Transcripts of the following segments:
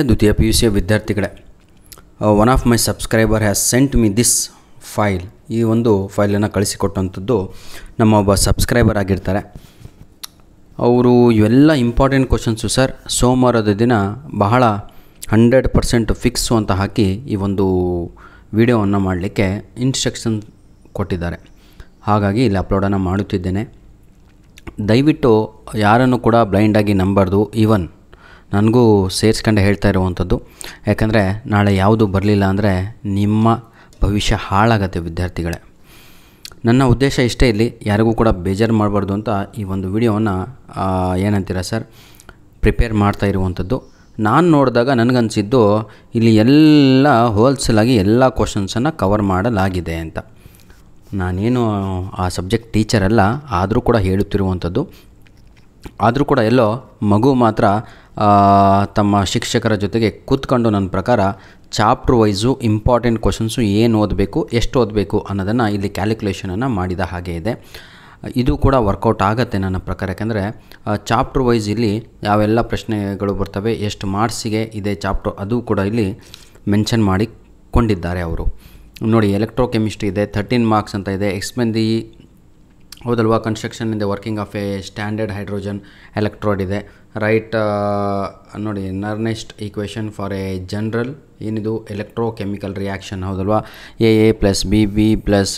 ದ್ವಿತೀಯ PUC ವಿದ್ಯಾರ್ಥಿಗಳೇ, one of my subscriber has scent me this file. ಈ ಒಂದು ಫೈಲನ್ನು ಕಳಿಸಿಕೊಟ್ಟಂಥದ್ದು ನಮ್ಮ ಒಬ್ಬ ಸಬ್ಸ್ಕ್ರೈಬರ್ ಆಗಿರ್ತಾರೆ. ಅವರು ಇವೆಲ್ಲ ಇಂಪಾರ್ಟೆಂಟ್ ಕ್ವಶನ್ಸು ಸರ್ ಸೋಮವಾರದ ದಿನ ಬಹಳ 100% ಫಿಕ್ಸು ಅಂತ ಹಾಕಿ ಈ ಒಂದು ವಿಡಿಯೋವನ್ನು ಮಾಡಲಿಕ್ಕೆ ಇನ್ಸ್ಟ್ರಕ್ಷನ್ ಕೊಟ್ಟಿದ್ದಾರೆ. ಹಾಗಾಗಿ ಇಲ್ಲಿ ಅಪ್ಲೋಡನ್ನು ಮಾಡುತ್ತಿದ್ದೇನೆ. ದಯವಿಟ್ಟು ಯಾರನ್ನು ಕೂಡ ಬ್ಲೈಂಡಾಗಿ ನಂಬಾರ್ದು. ಈವನ್ ನನಗೂ ಸೇರಿಸ್ಕೊಂಡು ಹೇಳ್ತಾ ಇರುವಂಥದ್ದು, ಯಾಕಂದರೆ ನಾಳೆ ಯಾವುದು ಬರಲಿಲ್ಲ ಅಂದರೆ ನಿಮ್ಮ ಭವಿಷ್ಯ ಹಾಳಾಗತ್ತೆ ವಿದ್ಯಾರ್ಥಿಗಳೇ. ನನ್ನ ಉದ್ದೇಶ ಇಷ್ಟೇ, ಇಲ್ಲಿ ಯಾರಿಗೂ ಕೂಡ ಬೇಜಾರು ಮಾಡಬಾರ್ದು ಅಂತ ಈ ಒಂದು ವಿಡಿಯೋವನ್ನು ಏನಂತೀರ ಸರ್ ಪ್ರಿಪೇರ್ ಮಾಡ್ತಾ ಇರುವಂಥದ್ದು. ನಾನು ನೋಡಿದಾಗ ನನಗನ್ಸಿದ್ದು ಇಲ್ಲಿ ಎಲ್ಲ ಹೋಲ್ಸೇಲಾಗಿ ಎಲ್ಲ ಕ್ವಶನ್ಸನ್ನು ಕವರ್ ಮಾಡಲಾಗಿದೆ ಅಂತ. ನಾನೇನು ಆ ಸಬ್ಜೆಕ್ಟ್ ಟೀಚರ್ ಅಲ್ಲ, ಆದರೂ ಕೂಡ ಹೇಳುತ್ತಿರುವಂಥದ್ದು. ಆದರೂ ಕೂಡ ಎಲ್ಲೋ ಮಗು ಮಾತ್ರ ತಮ್ಮ ಶಿಕ್ಷಕರ ಜೊತೆಗೆ ಕೂತ್ಕೊಂಡು ನನ್ನ ಪ್ರಕಾರ ಚಾಪ್ಟ್ರ್ ವೈಸು ಇಂಪಾರ್ಟೆಂಟ್ ಕ್ವಶನ್ಸು ಏನು ಓದಬೇಕು, ಎಷ್ಟು ಓದಬೇಕು ಅನ್ನೋದನ್ನು ಇಲ್ಲಿ ಕ್ಯಾಲ್ಕುಲೇಷನನ್ನು ಮಾಡಿದ ಹಾಗೆ ಇದೆ. ಇದು ಕೂಡ ವರ್ಕೌಟ್ ಆಗುತ್ತೆ ನನ್ನ ಪ್ರಕಾರ, ಯಾಕೆಂದರೆ ಚಾಪ್ಟ್ರ್ ವೈಸ್ ಇಲ್ಲಿ ಯಾವೆಲ್ಲ ಪ್ರಶ್ನೆಗಳು ಬರ್ತವೆ, ಎಷ್ಟು ಮಾರ್ಕ್ಸಿಗೆ ಇದೆ ಚಾಪ್ಟ್ರು, ಅದು ಕೂಡ ಇಲ್ಲಿ ಮೆನ್ಷನ್ ಮಾಡಿಕೊಂಡಿದ್ದಾರೆ ಅವರು. ನೋಡಿ, ಎಲೆಕ್ಟ್ರೋಕೆಮಿಸ್ಟ್ರಿ ಇದೆ, 13 ಮಾರ್ಕ್ಸ್ ಅಂತ ಇದೆ. ಎಕ್ಸ್ಪ್ಲೇನ್ ದಿ, ಹೌದಲ್ವಾ, construction in the working of a standard hydrogen electrode ಇದೆ. ರೈಟ್ ನೋಡಿ, Nernst equation for a general ಏನಿದು ಎಲೆಕ್ಟ್ರೋಕೆಮಿಕಲ್ ರಿಯಾಕ್ಷನ್, ಹೌದಲ್ವಾ, A plus B plus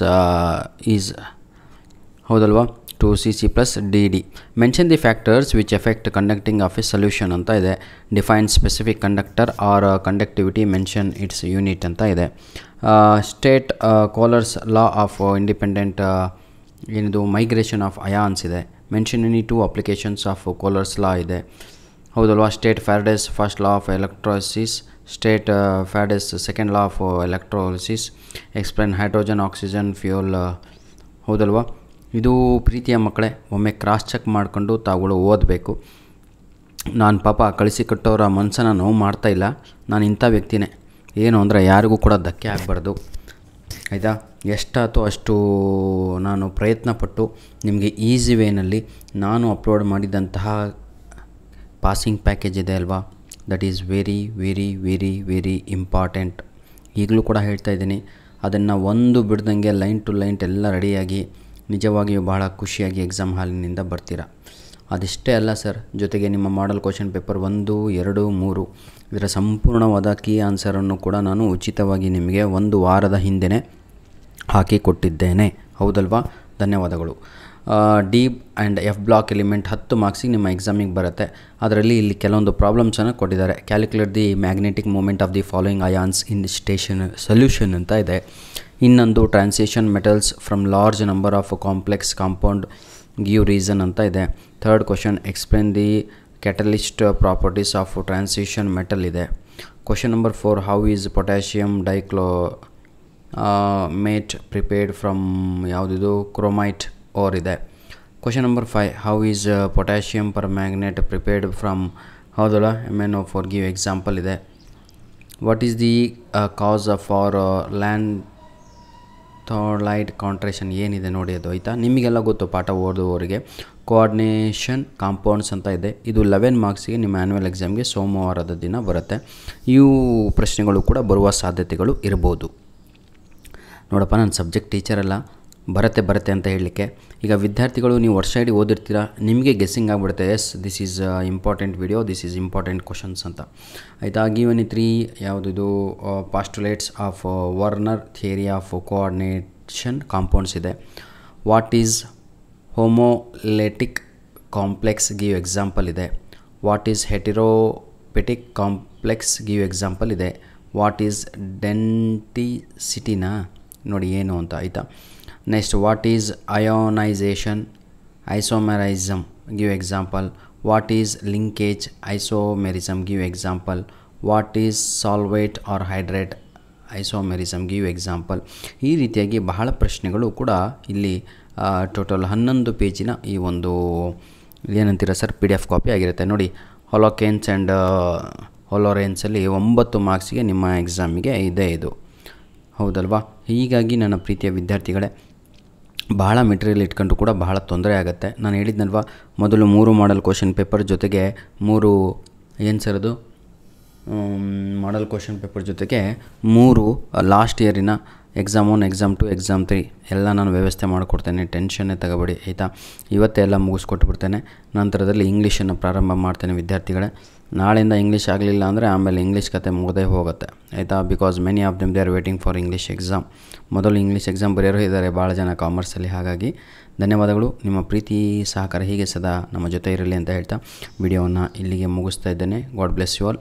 is, ಹೌದಲ್ವಾ, 2CC plus DD. Mention the factors which effect conducting of a solution ಅಂತ ಇದೆ. Define specific conductor or conductivity, mention its unit ಅಂತ ಇದೆ. State Kohlrausch law of independent ಏನಿದು migration of ions ಇದೆ. Mention any 2 applications of ಕೋಲರ್ಸ್ ಲಾ ಇದೆ, ಹೌದಲ್ವಾ. State Faraday's first law of electrolysis, state Faraday's second law of electrolysis. Explain hydrogen oxygen fuel, ಹೌದಲ್ವಾ. ಇದು ಪ್ರೀತಿಯ ಮಕ್ಕಳೇ, ಒಮ್ಮೆ ಕ್ರಾಸ್ ಚೆಕ್ ಮಾಡಿಕೊಂಡು ತಾವುಗಳು ಓದಬೇಕು. ನಾನು ಪಾಪ ಕಳಿಸಿಕೊಟ್ಟವರ ಮನಸ್ಸನ್ನು ನೋವು ಮಾಡ್ತಾಯಿಲ್ಲ. ನಾನು ಇಂಥ ವ್ಯಕ್ತಿನೇ, ಏನು ಅಂದರೆ ಯಾರಿಗೂ ಕೂಡ ಧಕ್ಕೆ ಆಗಬಾರ್ದು, ಆಯಿತಾ. ಎಷ್ಟಾಯ್ತೋ ಅಷ್ಟು ನಾನು ಪ್ರಯತ್ನಪಟ್ಟು ನಿಮಗೆ ಈಸಿ ವೇನಲ್ಲಿ ನಾನು ಅಪ್ಲೋಡ್ ಮಾಡಿದಂತಹ ಪಾಸಿಂಗ್ ಪ್ಯಾಕೇಜ್ ಇದೆ ಅಲ್ವಾ, that is very very very very important. ಈಗಲೂ ಕೂಡ ಹೇಳ್ತಾ ಇದ್ದೀನಿ, ಅದನ್ನು ಒಂದು ಬಿಡ್ದಂಗೆ ಲೈನ್ ಟು ಲೈನ್ ಎಲ್ಲ ರೆಡಿಯಾಗಿ ನಿಜವಾಗಿಯೂ ಬಹಳ ಖುಷಿಯಾಗಿ ಎಕ್ಸಾಮ್ ಹಾಲಿನಿಂದ ಬರ್ತೀರಾ. ಅದಿಷ್ಟೇ ಅಲ್ಲ ಸರ್, ಜೊತೆಗೆ ನಿಮ್ಮ ಮಾಡಲ್ ಕ್ವಶನ್ ಪೇಪರ್ 1, 2, 3 ಇದರ ಸಂಪೂರ್ಣವಾದ ಕೀ ಆನ್ಸರನ್ನು ಕೂಡ ನಾನು ಉಚಿತವಾಗಿ ನಿಮಗೆ 1 ವಾರದ ಹಿಂದೆಯೇ ಹಾಕಿ ಕೊಟ್ಟಿದ್ದೇನೆ, ಹೌದಲ್ವಾ. ಧನ್ಯವಾದಗಳು. D and F block element 10 ಮಾರ್ಕ್ಸಿಗೆ ನಿಮ್ಮ ಎಕ್ಸಾಮಿಗೆ ಬರುತ್ತೆ. ಅದರಲ್ಲಿ ಇಲ್ಲಿ ಕೆಲವೊಂದು ಪ್ರಾಬ್ಲಮ್ಸನ್ನು ಕೊಟ್ಟಿದ್ದಾರೆ. Calculate the magnetic moment of the following ions in station solution ಅಂತ ಇದೆ. ಇನ್ನೊಂದು transition metals from large number of complex compound give reason ಅಂತ ಇದೆ. Third question, explain the catalyst properties of transition metal ಇದೆ. Question number 4, how is potassium mate prepared from ಯಾವುದಿದು chromite ore ಇದೆ. Question number 5, how is potassium permanganate prepared from, ಹೌದಲ್ಲ, MnO4 give example ಇದೆ. What is the cause for lanthanide contraction ಏನಿದೆ ನೋಡಿ ಅದು, ಆಯಿತಾ. ನಿಮಗೆಲ್ಲ ಗೊತ್ತು ಪಾಠ ಓದುವವರಿಗೆ. ಕೋಆರ್ಡಿನೇಷನ್ ಕಾಂಪೌಂಡ್ಸ್ ಅಂತ ಇದೆ. ಇದು 11 ಮಾರ್ಕ್ಸಿಗೆ ನಿಮ್ಮ ಆ್ಯನ್ಯುವಲ್ ಎಕ್ಸಾಮ್ಗೆ ಸೋಮವಾರದ ದಿನ ಬರುತ್ತೆ. ಇವು ಪ್ರಶ್ನೆಗಳು ಕೂಡ ಬರುವ ಸಾಧ್ಯತೆಗಳು ಇರ್ಬೋದು. ನೋಡಪ್ಪ, ನಾನು ಸಬ್ಜೆಕ್ಟ್ ಟೀಚರ್ ಅಲ್ಲ, ಬರುತ್ತೆ ಅಂತ ಹೇಳಲಿಕ್ಕೆ. ಈಗ ವಿದ್ಯಾರ್ಥಿಗಳು ನೀವು ವರ್ಷ ಇಡೀ ಓದಿರ್ತೀರ, ನಿಮಗೆ ಗೆಸ್ಸಿಂಗ್ ಆಗಿಬಿಡುತ್ತೆ, yes this is important video, this is important questions ಅಂತ, ಆಯಿತಾ. ಗಿವನ್ 3 ಯಾವುದಿದು postulates of Werner theory of coordination compounds ಇದೆ. What is homoleptic complex give example ಇದೆ. What is heteroleptic complex give example ಇದೆ. ವಾಟ್ ಈಸ್ ಡೆನ್ಸಿಟಿನಾ ನೋಡಿ ಏನು ಅಂತ, ಆಯಿತಾ. Next, what is ionisation isomerism give example. What is linkage isomerism give example. What is solvate or hydrate isomerism give example. ಈ ರೀತಿಯಾಗಿ ಬಹಳ ಪ್ರಶ್ನೆಗಳು ಕೂಡ ಇಲ್ಲಿ ಟೋಟಲ್ 11 ಪೇಜಿನ ಈ ಒಂದು ಏನಂತೀರ ಸರ್ PDF ಕಾಪಿ ಆಗಿರುತ್ತೆ ನೋಡಿ. ಹೊಲೋಕೇನ್ಸ್ ಆ್ಯಂಡ್ ಹೊಲೋರೆನ್ಸಲ್ಲಿ 9 ಮಾರ್ಕ್ಸಿಗೆ ನಿಮ್ಮ ಎಕ್ಸಾಮಿಗೆ ಇದೆ ಇದು, ಹೌದಲ್ವಾ. ಹೀಗಾಗಿ ನನ್ನ ಪ್ರೀತಿಯ ವಿದ್ಯಾರ್ಥಿಗಳೇ, ಬಹಳ ಮೆಟೀರಿಯಲ್ ಇಟ್ಕೊಂಡು ಕೂಡ ಬಹಳ ತೊಂದರೆ ಆಗುತ್ತೆ. ನಾನು ಹೇಳಿದ್ನಲ್ವ, ಮೊದಲು 3 ಮಾಡಲ್ ಕ್ವಶನ್ ಪೇಪರ್ ಜೊತೆಗೆ 3 ಏನು ಸರ್ ಅದು ಮಾಡಲ್ ಕ್ವಶನ್ ಪೇಪರ್ ಜೊತೆಗೆ 3 ಲಾಸ್ಟ್ ಇಯರಿನ ಎಕ್ಸಾಮ್ 1, ಎಕ್ಸಾಮ್ 2, ಎಕ್ಸಾಮ್ 3 ಎಲ್ಲ ನಾನು ವ್ಯವಸ್ಥೆ ಮಾಡಿಕೊಡ್ತೇನೆ. ಟೆನ್ಷನ್ನೇ ತಗೋಬೇಡಿ ಆಯಿತಾ. ಇವತ್ತೇ ಎಲ್ಲ ಮುಗಿಸ್ಕೊಟ್ಬಿಡ್ತೇನೆ. ನಂತರದಲ್ಲಿ ಇಂಗ್ಲೀಷನ್ನು ಪ್ರಾರಂಭ ಮಾಡ್ತೇನೆ ವಿದ್ಯಾರ್ಥಿಗಳೇ. ನಾಳೆಯಿಂದ ಇಂಗ್ಲೀಷ್ ಆಗಲಿಲ್ಲ ಅಂದರೆ ಆಮೇಲೆ ಇಂಗ್ಲೀಷ್ ಕತೆ ಮುಗದೇ ಹೋಗುತ್ತೆ ಆಯಿತಾ. Because many of them they are waiting for English exam. ಮೊದಲು ಇಂಗ್ಲೀಷ್ ಎಕ್ಸಾಮ್ ಬರೆಯೋರು ಇದ್ದಾರೆ ಭಾಳ ಜನ ಕಾಮರ್ಸಲ್ಲಿ. ಹಾಗಾಗಿ ಧನ್ಯವಾದಗಳು. ನಿಮ್ಮ ಪ್ರೀತಿ ಸಹಕಾರ ಹೀಗೆ ಸದಾ ನಮ್ಮ ಜೊತೆ ಇರಲಿ ಅಂತ ಹೇಳ್ತಾ ವಿಡಿಯೋವನ್ನು ಇಲ್ಲಿಗೆ ಮುಗಿಸ್ತಾ ಇದ್ದೇನೆ. God bless you all.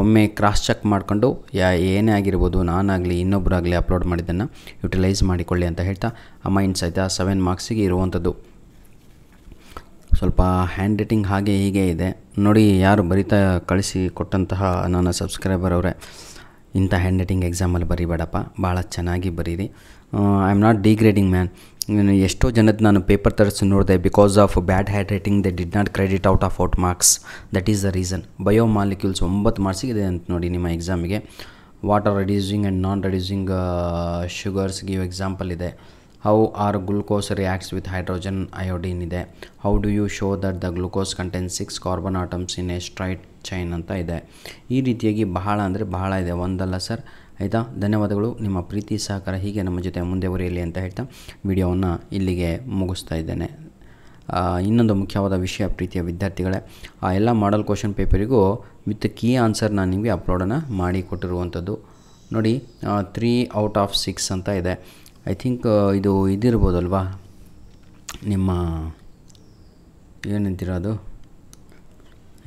ಒಮ್ಮೆ ಕ್ರಾಸ್ ಚೆಕ್ ಮಾಡಿಕೊಂಡು ಏನೇ ಆಗಿರ್ಬೋದು, ನಾನಾಗಲಿ ಇನ್ನೊಬ್ಬರಾಗಲಿ ಅಪ್ಲೋಡ್ ಮಾಡಿದ್ದನ್ನು ಯುಟಿಲೈಸ್ ಮಾಡಿಕೊಳ್ಳಿ ಅಂತ ಹೇಳ್ತಾ ಅಮೈನ್ಸ್ ಆಯಿತಾ. 7 ಮಾರ್ಕ್ಸಿಗೆ ಇರುವಂಥದ್ದು. ಸ್ವಲ್ಪ ಹ್ಯಾಂಡ್ ರೈಟಿಂಗ್ ಹಾಗೆ ಹೀಗೆ ಇದೆ ನೋಡಿ. ಯಾರು ಬರಿತಾ ಕಳಿಸಿ ಕೊಟ್ಟಂತಹ ನನ್ನ ಸಬ್ಸ್ಕ್ರೈಬರ್ ಅವರೇ, ಇಂಥ ಹ್ಯಾಂಡ್ ರೈಟಿಂಗ್ ಎಕ್ಸಾಮಲ್ಲಿ ಬರಿಬೇಡಪ್ಪ, ಭಾಳ ಚೆನ್ನಾಗಿ ಬರೀರಿ. I am not degrading man. ಎಷ್ಟೋ ಜನದ ನಾನು ಪೇಪರ್ ತರಿಸಿ ನೋಡಿದೆ. Because of bad handwriting they did not credit out of marks. That is the reason. Biomolecules 9 ಮಾರ್ಕ್ಸಿಗಿದೆ ಅಂತ ನೋಡಿ ನಿಮ್ಮ ಎಕ್ಸಾಮಿಗೆ. Water reducing and non reducing sugars give example ಇದೆ. How are glucose reacts with hydrogen iodine ಇದೆ. How do you show that the glucose contains 6 carbon atoms in a straight chain ಅಂತ ಇದೆ. ಈ ರೀತಿಯಾಗಿ ಬಹಳ ಅಂದರೆ ಬಹಳ ಇದೆ, ಒಂದಲ್ಲ ಸರ್ ಆಯಿತಾ. ಧನ್ಯವಾದಗಳು. ನಿಮ್ಮ ಪ್ರೀತಿ ಸಹಕಾರ ಹೀಗೆ ನಮ್ಮ ಜೊತೆ ಮುಂದೆವರಿಯಲಿ ಅಂತ ಹೇಳ್ತಾ ವಿಡಿಯೋವನ್ನು ಇಲ್ಲಿಗೆ ಮುಗಿಸ್ತಾ ಇದ್ದೇನೆ. ಇನ್ನೊಂದು ಮುಖ್ಯವಾದ ವಿಷಯ ಪ್ರೀತಿಯ ವಿದ್ಯಾರ್ಥಿಗಳೇ, ಆ ಎಲ್ಲ ಮಾಡಲ್ ಕ್ವಶನ್ ಪೇಪರಿಗೂ ವಿತ್ ಕೀ ಆನ್ಸರ್ ನಾನು ನಿಮಗೆ ಅಪ್ಲೋಡನ್ನು ಮಾಡಿ ಕೊಟ್ಟಿರುವಂಥದ್ದು ನೋಡಿ. 3 ಔಟ್ ಆಫ್ 6 ಅಂತ ಇದೆ. ಐ ಥಿಂಕ್ ಇದಿರ್ಬೋದಲ್ವಾ ನಿಮ್ಮ ಏನಂತೀರೋದು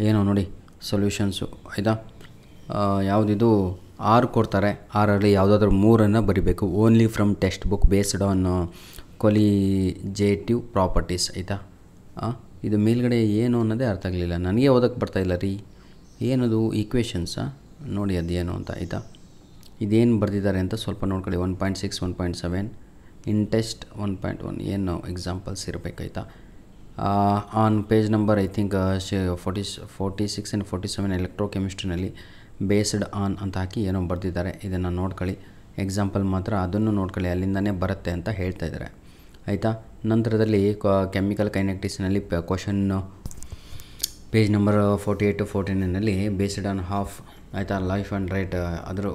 ಏನೋ ನೋಡಿ ಸೊಲ್ಯೂಷನ್ಸು ಆಯಿತಾ. ಯಾವುದಿದು 6 ಕೊಡ್ತಾರೆ. 6ರಲ್ಲಿ ಯಾವುದಾದ್ರೂ 3 ಬರಿಬೇಕು. Only from textbook based on colligative properties ಆಯಿತಾ. ಇದು ಮೇಲ್ಗಡೆ ಏನು ಅನ್ನೋದೇ ಅರ್ಥ ಆಗಲಿಲ್ಲ ನನಗೆ, ಓದೋಕ್ಕೆ ಬರ್ತಾಯಿಲ್ಲ ರೀ. ಏನದು ಈಕ್ವೇಷನ್ಸಾ ನೋಡಿ ಅದು ಏನು ಅಂತ ಆಯಿತಾ. ಇದೇನು ಬರೆದಿದ್ದಾರೆ ಅಂತ ಸ್ವಲ್ಪ ನೋಡ್ಕೊಳ್ಳಿ. 1.6, 1.7 ಇನ್ ಟೆಸ್ಟ್ 1.1 ಏನು ಎಕ್ಸಾಂಪಲ್ಸ್ ಇರಬೇಕಾಯ್ತಾ. On page number I think 46 and 47 ಎಲೆಕ್ಟ್ರೋಕೆಮಿಸ್ಟ್ರಿನಲ್ಲಿ ಬೇಸ್ಡ್ ಆನ್ ಅಂತ ಹಾಕಿ ಏನೋ ಬರೆದಿದ್ದಾರೆ. ಇದನ್ನು ನೋಡ್ಕೊಳ್ಳಿ. ಎಕ್ಸಾಂಪಲ್ ಮಾತ್ರ ಅದನ್ನು ನೋಡ್ಕೊಳ್ಳಿ, ಅಲ್ಲಿಂದನೇ ಬರುತ್ತೆ ಅಂತ ಹೇಳ್ತಾ ಇದ್ದಾರೆ ಆಯಿತಾ. ನಂತರದಲ್ಲಿ ಕೆಮಿಕಲ್ ಕೈನೆಟಿಕ್ಸ್ನಲ್ಲಿ ಕ್ವಶನ್ನು ಪೇಜ್ ನಂಬರ್ 48 to 49ನಲ್ಲಿ ಬೇಸ್ಡ್ ಆನ್ ಹಾಫ್ ಆಯಿತಾ. ಲೈಫ್ ಆ್ಯಂಡ್ ರೈಟ್ ಅದರ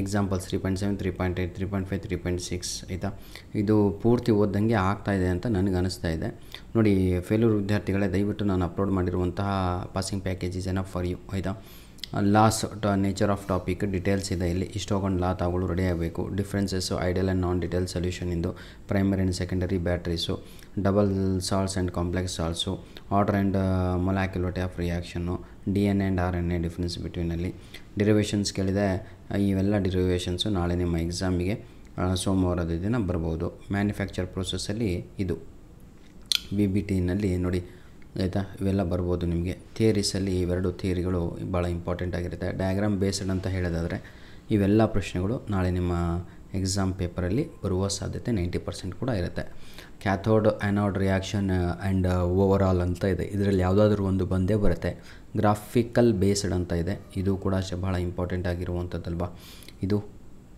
ಎಕ್ಸಾಂಪಲ್ಸ್ 3.7, 3.8, 3.5, 3.6 ಆಯಿತಾ. ಇದು ಪೂರ್ತಿ ಓದ್ದಂಗೆ ಆಗ್ತಾಯಿದೆ ಅಂತ ನನಗೆ ಅನಿಸ್ತಾ ಇದೆ ನೋಡಿ. ಫೇಲ್ಯೂರ್ ವಿದ್ಯಾರ್ಥಿಗಳೇ, ದಯವಿಟ್ಟು ನಾನು ಅಪ್ಲೋಡ್ ಮಾಡಿರುವಂತಹ passing package is enough for you ಆಯಿತಾ. Laws nature of topic details ಇದೆ ಇಲ್ಲಿ. ಇಷ್ಟು ಹೋಗೊಂಡು ಲಾ ತಾಗಳು ರೆಡಿ ಆಗಬೇಕು. Differences ideal and non ideal solution ಇಂದು, primary and secondary batteries, double salts and complex salts, order and molecularity of reaction, DNA and RNA difference ಬಿಟ್ವೀನಲ್ಲಿ, derivations ಕೇಳಿದೆ. ಇವೆಲ್ಲ ಡಿರೈವೇಷನ್ಸು ನಾಳೆ ನಿಮ್ಮ ಎಕ್ಸಾಮಿಗೆ ಸೋಮವಾರದ ದಿನ ಬರ್ಬೋದು. ಮ್ಯಾನುಫ್ಯಾಕ್ಚರ್ ಪ್ರೋಸೆಸ್ಸಲ್ಲಿ ಇದು BBTನಲ್ಲಿ ನೋಡಿ ಆಯಿತಾ. ಇವೆಲ್ಲ ಬರ್ಬೋದು ನಿಮಗೆ. ಥಿಯರೀಸಲ್ಲಿ ಇವೆರಡು ಥಿಯರಿಗಳು ಭಾಳ ಇಂಪಾರ್ಟೆಂಟ್ ಆಗಿರುತ್ತೆ. ಡಯಾಗ್ರಾಮ್ ಬೇಸ್ಡ್ ಅಂತ ಹೇಳೋದಾದರೆ ಇವೆಲ್ಲ ಪ್ರಶ್ನೆಗಳು ನಾಳೆ ನಿಮ್ಮ ಎಕ್ಸಾಮ್ ಪೇಪರಲ್ಲಿ ಬರುವ ಸಾಧ್ಯತೆ 90% ಕೂಡ ಇರುತ್ತೆ. Cathode anode reaction and overall ಅಂತ ಇದೆ. ಇದರಲ್ಲಿ ಯಾವುದಾದ್ರೂ ಒಂದು ಬಂದೇ ಬರುತ್ತೆ. ಗ್ರಾಫಿಕಲ್ ಬೇಸ್ಡ್ ಅಂತ ಇದೆ. ಇದು ಕೂಡ ಭಾಳ ಇಂಪಾರ್ಟೆಂಟ್ ಆಗಿರುವಂಥದ್ದಲ್ವಾ. ಇದು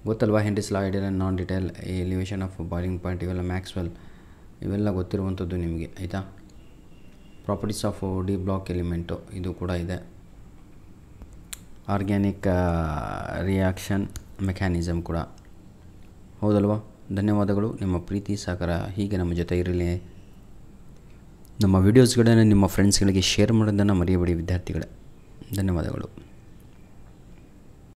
ಗೊತ್ತಲ್ವಾ. Henry's law, ideal and non ideal, elevation of boiling point, ಇವೆಲ್ಲ ಮ್ಯಾಕ್ಸ್ವೆಲ್ ಇವೆಲ್ಲ ಗೊತ್ತಿರುವಂಥದ್ದು ನಿಮಗೆ ಆಯಿತಾ. Properties of d block element ಇದು ಕೂಡ ಇದೆ. ಆರ್ಗ್ಯಾನಿಕ್ ರಿಯಾಕ್ಷನ್ ಮೆಕ್ಯಾನಿಸಮ್ ಕೂಡ ಹೌದಲ್ವಾ. ಧನ್ಯವಾದಗಳು. ನಿಮ್ಮ ಪ್ರೀತಿ ಸಹಕಾರ ಹೀಗೆ ನಮ್ಮ ಜೊತೆ ಇರಲಿ. ನಮ್ಮ ವೀಡಿಯೋಸ್ಗಳನ್ನು ನಿಮ್ಮ ಫ್ರೆಂಡ್ಸ್ಗಳಿಗೆ ಶೇರ್ ಮಾಡೋದನ್ನು ಮರೆಯಬೇಡಿ ವಿದ್ಯಾರ್ಥಿಗಳೇ. ಧನ್ಯವಾದಗಳು.